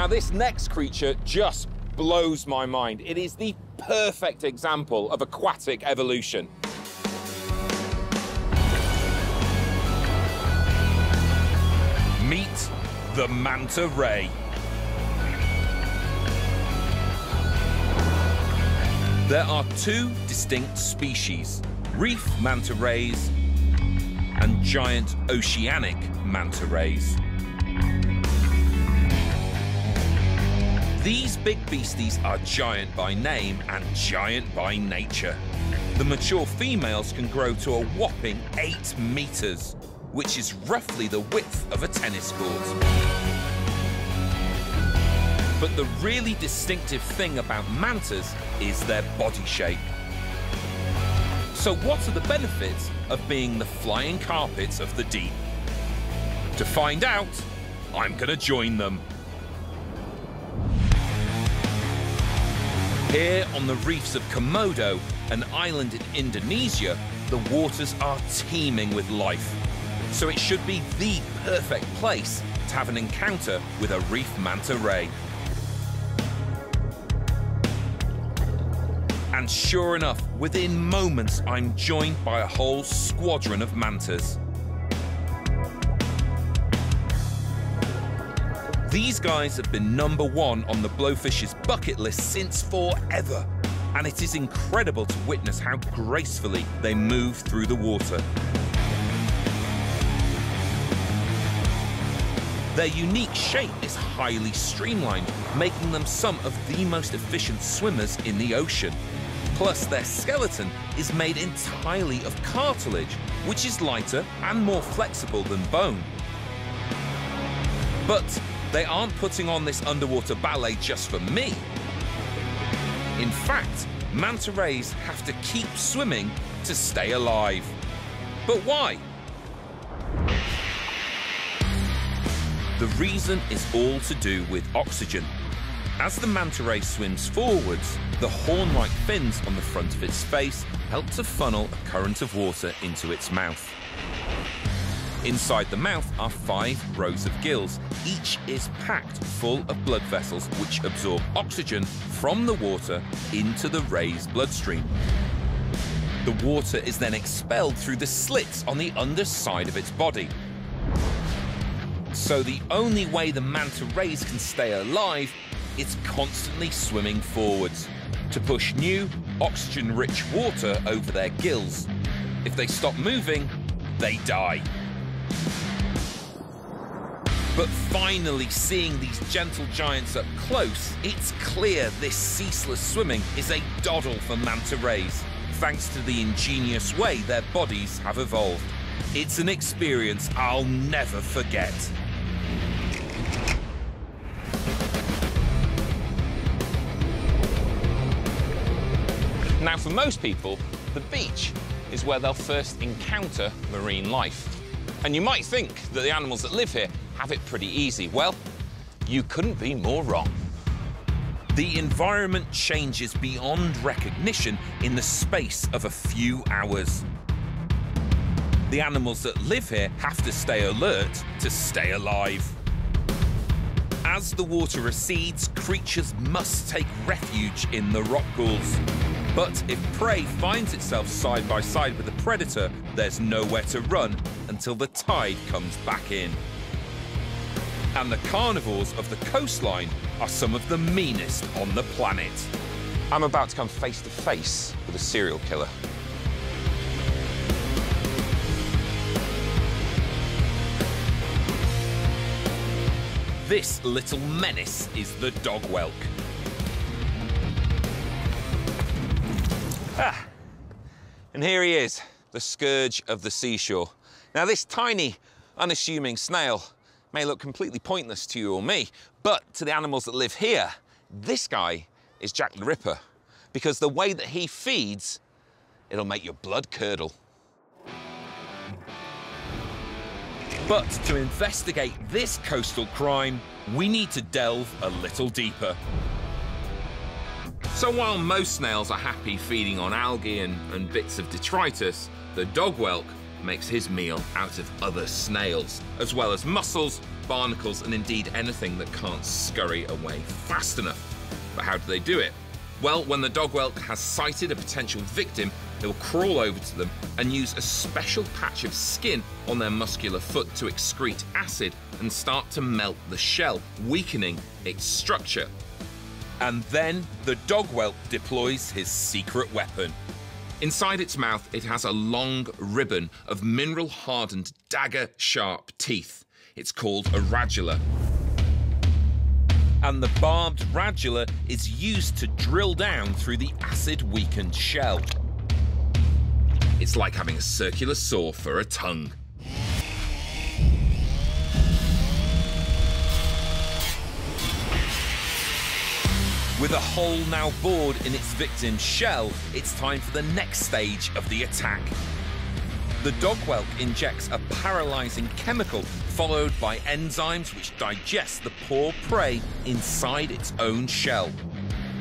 Now, this next creature just blows my mind. It is the perfect example of aquatic evolution. Meet the manta ray. There are two distinct species, reef manta rays and giant oceanic manta rays. These big beasties are giant by name and giant by nature. The mature females can grow to a whopping 8 meters, which is roughly the width of a tennis court. But the really distinctive thing about mantas is their body shape. So what are the benefits of being the flying carpets of the deep? To find out, I'm gonna join them. Here on the reefs of Komodo, an island in Indonesia, the waters are teeming with life. So it should be the perfect place to have an encounter with a reef manta ray. And sure enough, within moments, I'm joined by a whole squadron of mantas. These guys have been #1 on the Blowfish's bucket list since forever, and it is incredible to witness how gracefully they move through the water. Their unique shape is highly streamlined, making them some of the most efficient swimmers in the ocean. Plus, their skeleton is made entirely of cartilage, which is lighter and more flexible than bone. But they aren't putting on this underwater ballet just for me. In fact, manta rays have to keep swimming to stay alive. But why? The reason is all to do with oxygen. As the manta ray swims forwards, the horn-like fins on the front of its face help to funnel a current of water into its mouth. Inside the mouth are 5 rows of gills. Each is packed full of blood vessels which absorb oxygen from the water into the ray's bloodstream. The water is then expelled through the slits on the underside of its body. So the only way the manta rays can stay alive is constantly swimming forwards to push new, oxygen-rich water over their gills. If they stop moving, they die. But finally seeing these gentle giants up close, it's clear this ceaseless swimming is a doddle for manta rays, thanks to the ingenious way their bodies have evolved. It's an experience I'll never forget. Now, for most people, the beach is where they'll first encounter marine life. And you might think that the animals that live here have it pretty easy. Well, you couldn't be more wrong. The environment changes beyond recognition in the space of a few hours. The animals that live here have to stay alert to stay alive. As the water recedes, creatures must take refuge in the rock pools. But if prey finds itself side by side with a predator, there's nowhere to run until the tide comes back in. And the carnivores of the coastline are some of the meanest on the planet. I'm about to come face to face with a serial killer. This little menace is the dog whelk. And here he is, the scourge of the seashore. Now, this tiny, unassuming snail may look completely pointless to you or me, but to the animals that live here, this guy is Jack the Ripper, because the way that he feeds, it'll make your blood curdle. But to investigate this coastal crime, we need to delve a little deeper. So while most snails are happy feeding on algae and bits of detritus, the dog whelk makes his meal out of other snails, as well as mussels, barnacles, and indeed anything that can't scurry away fast enough. But how do they do it? Well, when the dog whelk has sighted a potential victim, they'll crawl over to them and use a special patch of skin on their muscular foot to excrete acid and start to melt the shell, weakening its structure. And then the dog whelk deploys his secret weapon. Inside its mouth, it has a long ribbon of mineral-hardened, dagger-sharp teeth. It's called a radula. And the barbed radula is used to drill down through the acid-weakened shell. It's like having a circular saw for a tongue. With a hole now bored in its victim's shell, it's time for the next stage of the attack. The dog whelk injects a paralyzing chemical, followed by enzymes which digest the poor prey inside its own shell.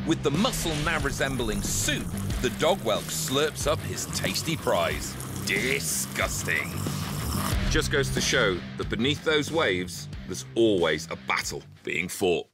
With the muscle now resembling soup, the dog whelk slurps up his tasty prize. Disgusting. Just goes to show that beneath those waves, there's always a battle being fought.